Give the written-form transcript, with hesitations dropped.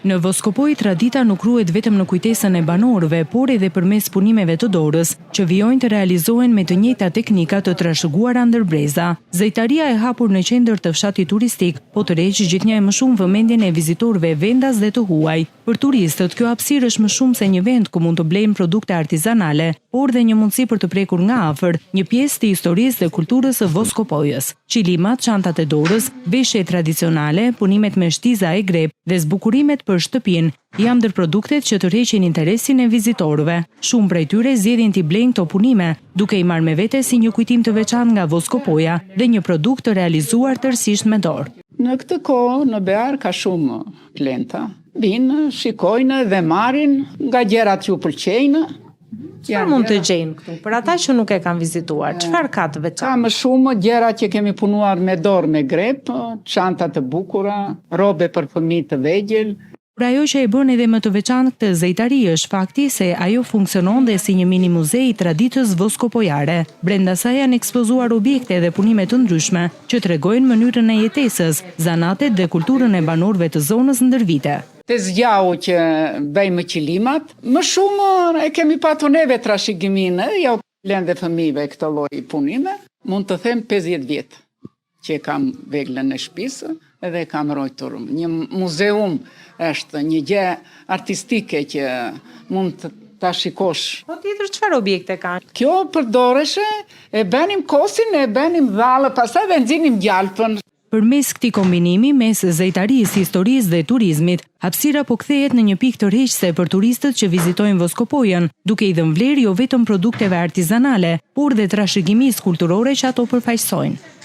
Në Voskopoj, tradita nuk ruhet vetëm në kujtesën e banorëve, por edhe përmes punimeve të dorës, që vijojnë të realizohen me të njëjta teknika të trashëguara ndër breza. Zejtaria e hapur në qendër të fshatit turistik, po tërheq gjithnjë më shumë vëmendjen e vizitorëve vendas dhe të huaj. Për turistët, kjo hapësirë është më shumë se një vend ku mund të blejnë produkte artizanale, por dhe një mundësi për të prekur nga afër një pjesë të historisë dhe kulturës së Voskopojës. Çilimat, çantat e dorës, veshjet tradicionale, punimet me shtiza e grep dhe zbukurimet për shtëpinë janë ndër produktet që tërheqin interesin e vizitorëve. Shumë prej tyre zgjedhin t'i blejnë këto punime, duke i marrë me vete si një kujtim të veçantë nga Voskopoja dhe një produkt të realizuar tërësisht me dorë. Në këtë kohë në Bear ka shumë klienta. Vinë, shikojnë dhe marrin nga gjërat që u pëlqejnë. Çfarë mund të gjejnë këtu? Për ata që nuk e kanë vizituar, çfarë ka të veçantë? Ka më shumë gjëra që kemi punuar me dorë me grep, çanta të bukura, rrobe për fëmijë të vegjël. Por ajo që e bën edhe më të veçantë këtë zejtari është fakti se ajo funksionon dhe si një mini muze i traditës voskopojare. Brenda saj janë ekspozuar objekte dhe punime të ndryshme që tregojnë mënyrën e jetesës, zanatet dhe kulturën e banorëve të zonës ndër vite. Të zgjau që bëjmë qilimat, më shumë e kemi patur neve trashëgimin, ja u lënë dhe fëmijëve këtë lloj punime, mund të them 50 vjet që kam veglën e shtëpisë edhe kam rojtur. Një muzeum është një gjë artistike që mund ta shikosh. Po tjetër çfarë objekte kanë? Kjo përdoreshe, e bënim kosin, e bënim dhallë, pastaj e nxinim gjalpën. Përmes këtij kombinimi mes zejtarisë, historisë dhe turizmit, hapësira po kthehet në një pikë tërheqëse për turistët që vizitojnë Voskopojën, duke i dhënë vlerë jo vetëm produkteve artizanale, por dhe trashëgimisë kulturore që ato përfaqësojnë.